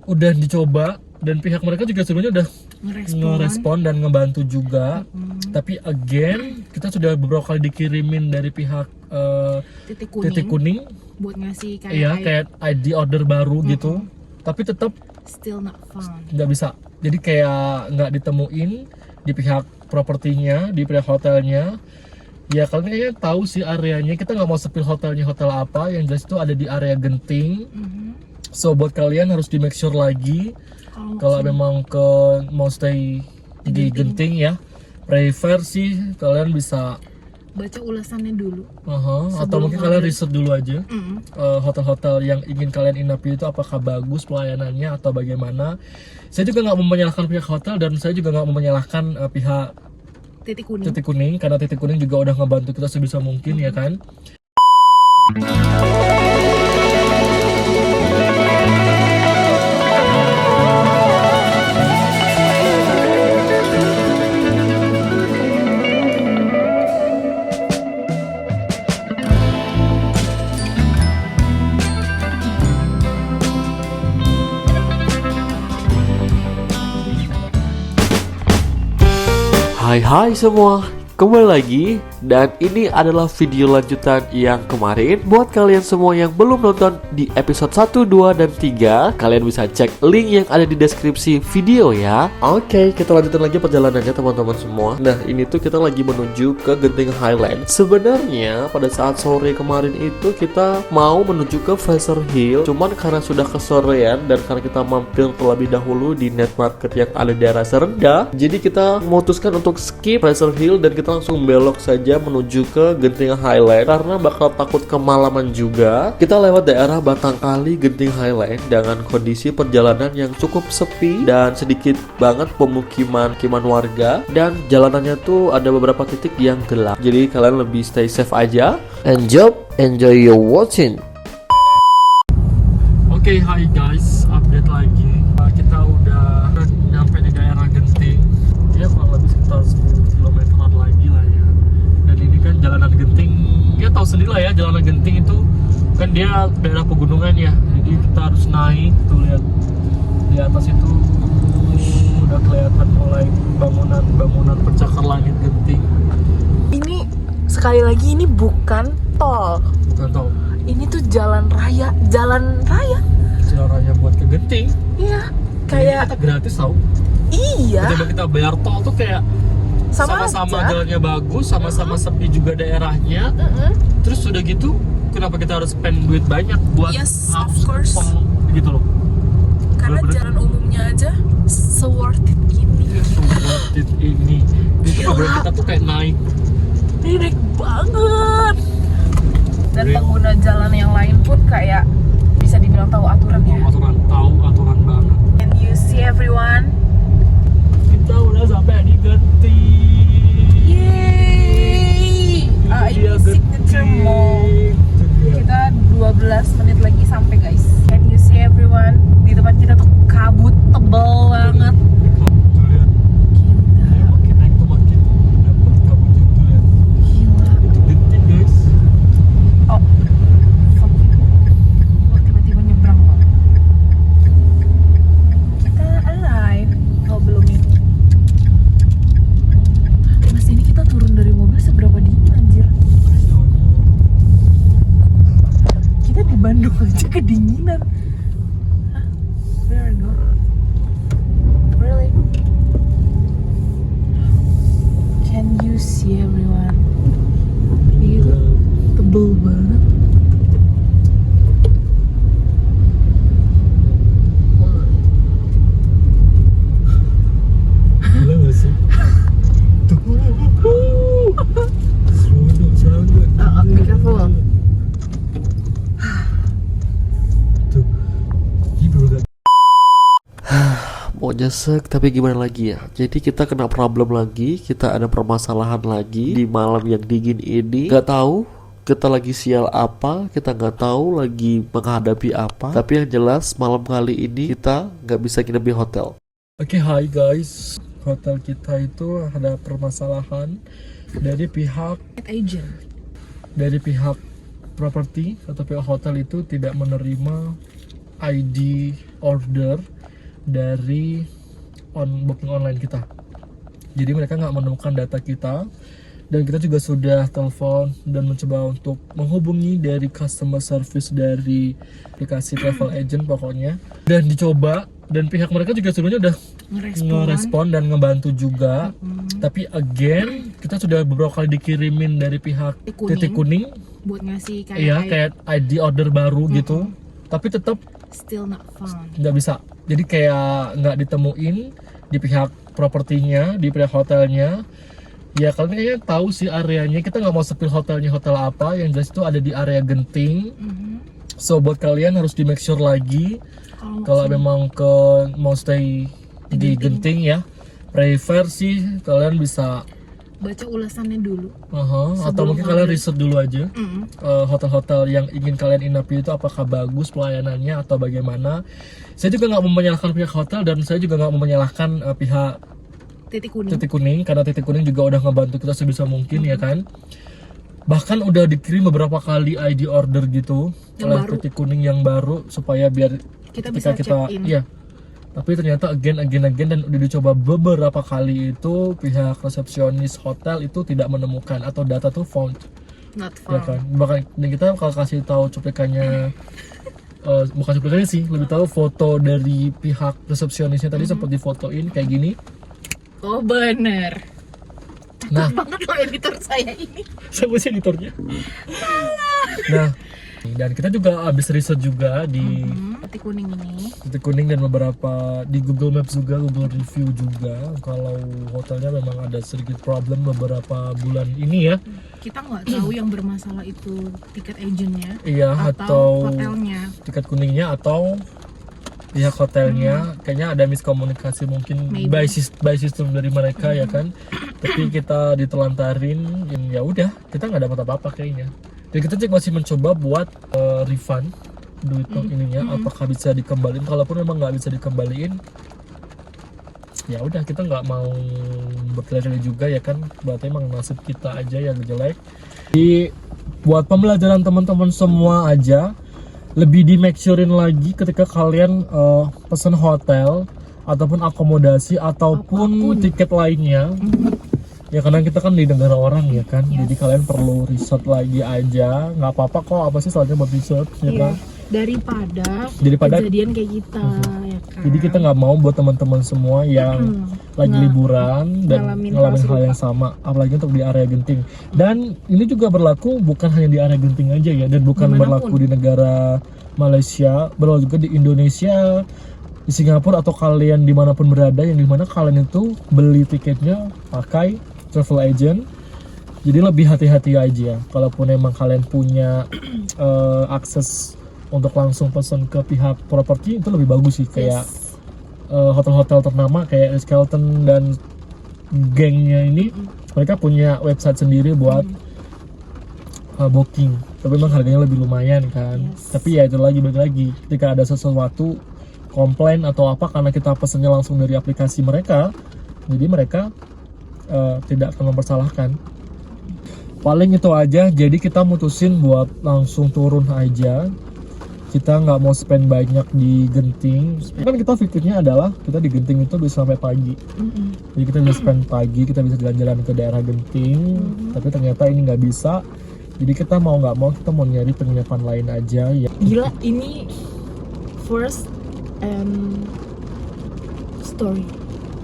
udah dicoba dan pihak mereka juga sebenarnya udah ngerespon dan ngebantu juga. Tapi again kita sudah beberapa kali dikirimin dari pihak titik kuning buat ngasih kayak iya kayak ID order baru gitu, tapi tetap still not found. nggak bisa. Jadi kayak nggak ditemuin di pihak propertinya, di pihak hotelnya. Ya kalian kayaknya tahu sih areanya. Kita nggak mau spill hotelnya hotel apa. Yang jelas itu ada di area Genting. So buat kalian harus di make sure lagi kalau memang mau stay di Genting ya, prefer sih kalian bisa baca ulasannya dulu. Atau mungkin kalian riset dulu aja hotel-hotel yang ingin kalian inapi itu apakah bagus pelayanannya atau bagaimana. Saya juga nggak mau menyalahkan pihak hotel dan saya juga nggak mau menyalahkan pihak titik kuning karena titik kuning juga udah ngebantu kita sebisa mungkin ya kan. Hai semua, kembali lagi. Dan ini adalah video lanjutan yang kemarin. Buat kalian semua yang belum nonton di episode 1, 2, dan 3, kalian bisa cek link yang ada di deskripsi video ya. Oke, kita lanjutin lagi perjalanannya teman-teman semua. Nah, ini tuh kita lagi menuju ke Genting Highland. Sebenarnya pada saat sore kemarin itu kita mau menuju ke Fraser Hill. Cuman karena sudah kesorean dan karena kita mampir terlebih dahulu di night market yang ada di daerah Serenda, jadi kita memutuskan untuk skip Fraser Hill dan kita langsung belok saja menuju ke Genting Highland karena bakal takut kemalaman juga. Kita lewat daerah Batangkali, Genting Highland dengan kondisi perjalanan yang cukup sepi dan sedikit banget pemukiman warga, dan jalanannya tuh ada beberapa titik yang gelap. Jadi kalian lebih stay safe aja. Enjoy your watching. Oke, hi guys, update lagi. Kita udah nyampe di daerah Genting. Ya kurang lebih sekitar 10 km lagi lah ya. Dan ini kan jalanan Genting, ya tahu sendiri lah ya, jalanan Genting itu kan dia daerah pegunungan ya. Jadi kita harus naik tuh, lihat di atas itu udah kelihatan mulai bangunan pencakar langit Genting. Ini sekali lagi ini bukan tol. Bukan tol. Ini tuh jalan raya. Jalan raya buat ke Genting. Iya, Jadi kayak kita gratis tau. iya. Ketika kita bayar tol tuh kayak sama-sama aja. jalannya bagus, sama-sama sepi juga daerahnya. Terus udah gitu, kenapa kita harus spend duit banyak buat Yes, of harus course. tol gitu loh? Karena Bener-bener. jalan umumnya aja worth it gini. Worth it ini. Itu Gila. program kita tuh kayak naik. Ini naik banget. Dan Real. pengguna jalan yang lain pun kayak bisa dibilang tahu aturan ya. Tahu aturan banget. And you see everyone. Kita udah sampai di Genting. Yeay. Ini Ini dia signature Genting. mall. Itu dia. Kita 12 menit lagi sampai guys. Can you see everyone? Di depan kita tuh kabut tebal banget. Tuh lihat. Ini makin naik tuh makin dapet kabutnya tuh lihat. Gila. Itu Genting guys. Oh, fuck you. Kok tiba-tiba nyebrang Pak? Kita arrive. Oh belum ya? Mas, ini kita turun dari mobil seberapa dingin anjir. Kita di Bandung aja kedinginan. Hah? Where are you? Really? Can you see everyone? Gitu. Tebel banget. Gila gak sih? Tuh. Seronok sangat. Be careful. Tuh. Ini baru gak. Mau nyesek tapi gimana lagi ya. Jadi kita kena problem lagi, kita ada permasalahan lagi di malam yang dingin ini. Gak tahu kita lagi sial apa, kita nggak tahu lagi menghadapi apa. Tapi yang jelas malam kali ini kita nggak bisa nginep di hotel. Oke, hi guys. Hotel kita itu ada permasalahan dari pihak Agent. properti atau pihak hotel itu tidak menerima ID order dari booking online kita. Jadi mereka nggak menemukan data kita, dan kita juga sudah telepon dan mencoba untuk menghubungi dari customer service dari aplikasi travel agent pokoknya, dan dicoba, dan pihak mereka juga sebenarnya udah ngerespon dan ngebantu juga. Tapi again, kita sudah beberapa kali dikirimin dari pihak titik kuning buat ngasih kayak iya, kayak ID order baru gitu, tapi tetap still not found. nggak bisa. Jadi kayak nggak ditemuin di pihak propertinya, di pihak hotelnya. Ya kalian kayaknya tahu sih areanya. Kita nggak mau spill hotelnya hotel apa. Yang jelas itu ada di area Genting. So buat kalian harus di make sure lagi kalau memang mau stay di Genting ya, prefer sih kalian bisa baca ulasannya dulu. Atau mungkin kalian riset dulu aja hotel-hotel yang ingin kalian inapi itu apakah bagus pelayanannya atau bagaimana. Saya juga nggak mau menyalahkan pihak hotel, dan saya juga nggak mau menyalahkan pihak titik kuning, karena titik kuning juga udah ngebantu kita sebisa mungkin ya kan. Bahkan udah dikirim beberapa kali ID order gitu oleh titik kuning yang baru supaya biar kita bisa check in. Iya. Tapi ternyata again dan udah dicoba beberapa kali itu pihak resepsionis hotel itu tidak menemukan, atau data tuh found. Not Ya kan. Bahkan dan kita kalau kasih tahu cuplikannya bukan cuplikannya sih, lebih tahu foto dari pihak resepsionisnya tadi sempat difotoin kayak gini. Oh bener. Nah, Banget loh editor saya ini. siapa sih editornya? Nah, dan kita juga habis riset juga di Titik kuning ini. titik kuning dan beberapa di Google Maps juga, Google Review juga, kalau hotelnya memang ada sedikit problem beberapa bulan ini ya. Kita nggak tahu yang bermasalah itu tiket agentnya, Iya, atau hotelnya. tiket kuningnya atau pihak hotelnya. Kayaknya ada miskomunikasi mungkin by system dari mereka ya kan. Tapi kita ditelantarin, ya udah, kita nggak dapat apa-apa kayaknya. Dan kita juga masih mencoba buat refund duit ininya, apakah bisa dikembaliin. Kalaupun memang nggak bisa dikembaliin, ya udah, kita nggak mau bertele-tele juga ya kan. Berarti emang nasib kita aja yang jelek. Jadi buat pembelajaran teman-teman semua aja, lebih di make surein lagi ketika kalian pesan hotel ataupun akomodasi ataupun tiket lainnya. Ya karena kita kan di negara orang ya kan, jadi kalian perlu riset lagi aja. Nggak apa-apa kok, apa sih salahnya buat riset ya kan. Daripada kejadian kayak kita ya kan. Jadi kita nggak mau buat teman-teman semua yang lagi liburan dan ngalamin hal yang sama, apalagi untuk di area Genting. Dan ini juga berlaku bukan hanya di area Genting aja ya, dan bukan berlaku di negara Malaysia, berlaku juga di Indonesia, di Singapura, atau kalian dimanapun berada yang dimana kalian itu beli tiketnya pakai travel agent. Jadi lebih hati-hati aja. Kalaupun emang kalian punya akses untuk langsung pesan ke pihak properti, itu lebih bagus sih. Kayak hotel-hotel ternama kayak Ritz-Carlton dan gengnya ini, mereka punya website sendiri buat booking. Tapi memang harganya lebih lumayan kan. Tapi ya itu balik lagi, ketika ada sesuatu komplain atau apa karena kita pesannya langsung dari aplikasi mereka, jadi mereka tidak akan mempersalahkan. Paling itu aja. Jadi kita mutusin buat langsung turun aja. Kita nggak mau spend banyak di Genting. Kan kita pikirnya adalah kita di Genting itu bisa sampai pagi. Jadi kita bisa spend pagi, kita bisa jalan-jalan ke daerah Genting. Tapi ternyata ini nggak bisa. Jadi kita mau nggak mau kita mau nyari penginapan lain aja ya. Gila, ini first story.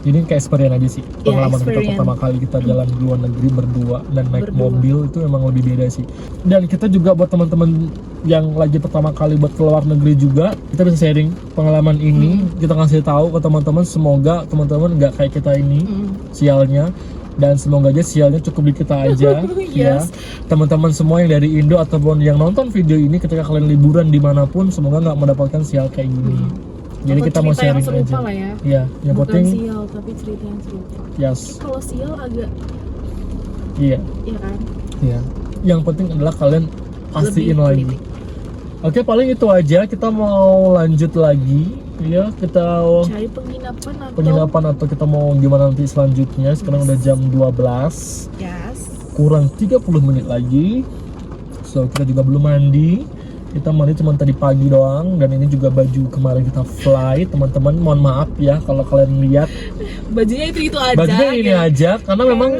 Ini kayak experience aja sih, pengalaman kita pertama kali kita jalan di luar negeri berdua dan naik mobil itu emang lebih beda sih. Dan kita juga buat teman-teman yang lagi pertama kali buat keluar negeri juga, kita bisa sharing pengalaman ini, kita kasih tahu ke teman-teman. Semoga teman-teman nggak kayak kita ini sialnya, dan semoga aja sialnya cukup di kita aja. Ya, teman-teman semua yang dari Indo ataupun yang nonton video ini ketika kalian liburan dimanapun, semoga nggak mendapatkan sial kayak gini. Jadi kita mau sharing aja. Lah ya. Iya, yang bukan penting sial tapi cerita yang serupa. Yes. Kalau sial agak Iya kan? Iya. Yang penting adalah kalian pastiin lagi. Oke, paling itu aja. Kita mau lanjut lagi. Ya, kita cari penginapan atau kita mau gimana nanti selanjutnya. Sekarang udah jam 12. Yes. Kurang 30 menit lagi. So, kita juga belum mandi. Kita mandi cuma tadi pagi doang, dan ini juga baju kemarin kita fly. Teman-teman mohon maaf ya kalau kalian lihat Bajunya itu aja. bajunya ini gitu. aja karena memang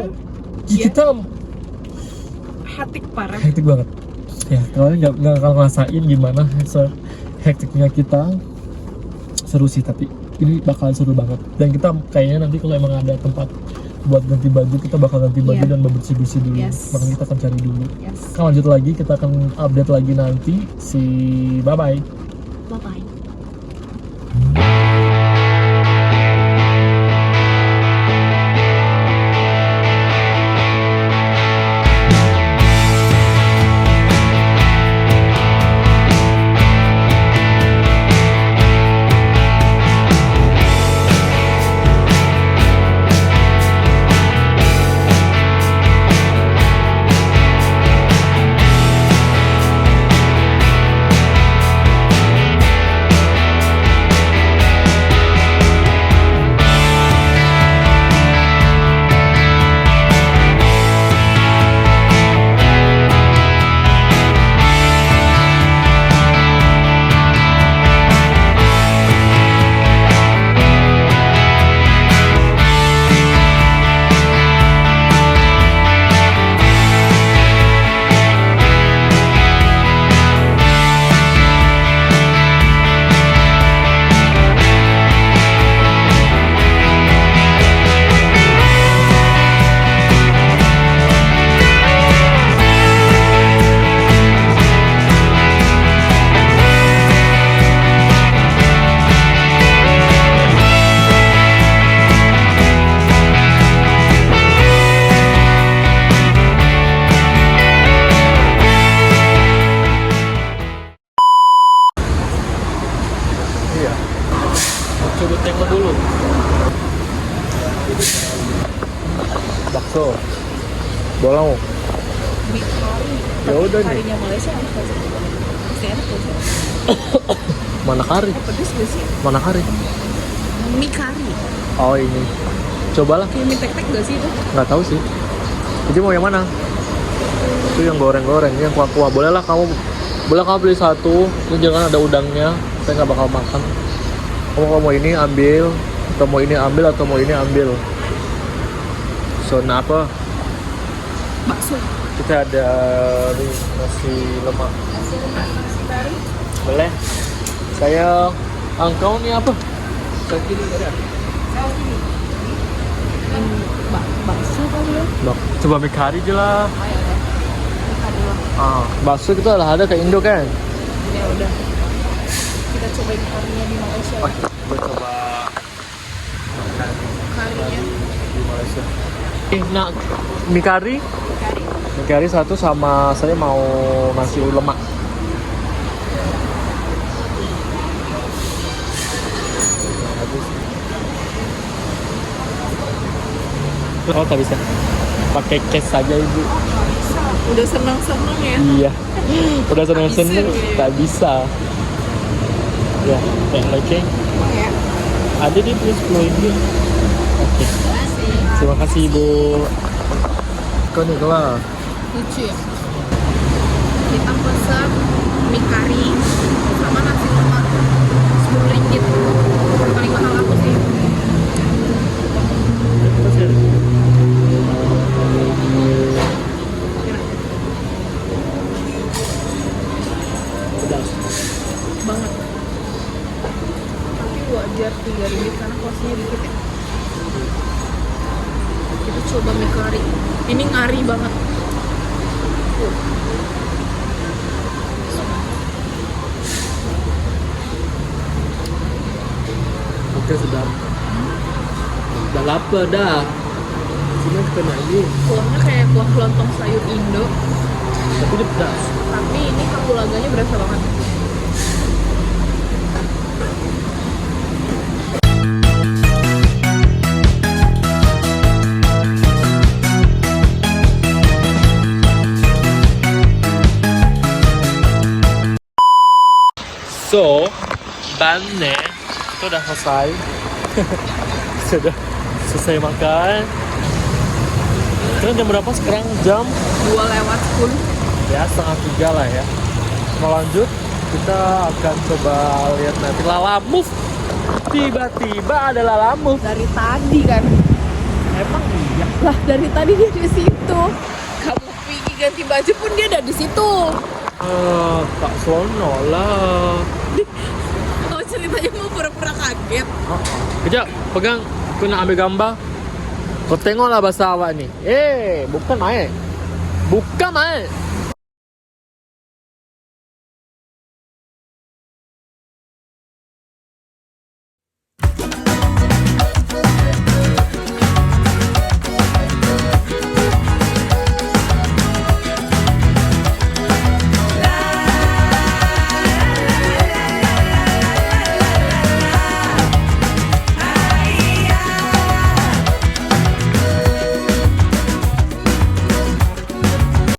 Iya. kita Hektik parah. hektik banget. Ya kalian nggak akan ngerasain gimana hektiknya kita. Seru sih, tapi ini bakalan seru banget. Dan kita kayaknya nanti kalau emang ada tempat buat ganti baju, kita bakal ganti baju Iya. dan bersih-bersih dulu. Yes. Makanya kita akan cari dulu. Yes. Kita lanjut lagi, kita akan update lagi nanti. Bye-bye. Bye bye. Iya. Coba tengok dulu. Bakso. Bolang. Mie kari. Ya udah nih. Karinya Malaysia enak gak sih? Pasti enak gak sih? Mana kari? Pedes gak sih? Mana kari? Mie kari. Oh ini. Cobalah. Kayak mie tek-tek gak sih itu? Nggak tahu sih. Jadi mau yang mana? Itu yang goreng-goreng, yang kuah-kuah. Boleh lah kamu beli satu. Ini jangan ada udangnya. Saya nggak bakal makan. Kamu kalau mau ini ambil, atau mau ini ambil, atau mau ini ambil. So, nah apa? Bakso. Kita ada nih, nasi lemak. Nasi kari. Boleh. Saya angkau nih apa? Saya kiri ada. Saus ini. Bakso kali ya? Coba mie kari aja lah. Oh ya udah. Mie kari lah. Bakso kita ada ke Indo kan? Ya udah. Kita cobain karinya di Malaysia. Kita coba makan Karinya. di Malaysia. Nah, mie kari? Kari. Mie kari satu, sama saya mau nasi lemak. Oh, tak bisa. Pakai cash saja ibu. Udah senang-senang ya. Iya. Udah seneng-seneng, Habisin ya. tak bisa. Ya, oke. Ya. Ada di plus 10 ini. Oke. Terima kasih ibu. Kau nih kelas. Lucu ya. Kita pesan mie kari sama nasi lemak 10 ringgit. Paling mahal aku sih. Pedas. Banget. Tapi wajar 3 ringgit karena porsinya dikit ya. Kita coba mie kari. Ini ngari banget. Oke, sedap. Udah lapar dah. Sini kena ini. Kuahnya kayak kuah lontong sayur Indo, Tapi dia pedas. tapi ini kapulaganya berasa banget. So, bannya itu udah selesai. Sudah selesai makan. Sekarang jam berapa? Sekarang jam 2 lewat 10. ya 2:30 lah ya. Mau lanjut? kita akan coba lihat nanti Lalamove. Tiba-tiba ada Lalamove. Dari tadi kan. Emang iya? Lah dari tadi dia di situ. Kamu pergi ganti baju pun dia ada di situ. Tak sono lah. Oh ceritanya mau pura-pura kaget. Kejap, pegang. Aku nak ambil gambar. Kau tengoklah bahasa awak ni. Bukan main. Bukan main.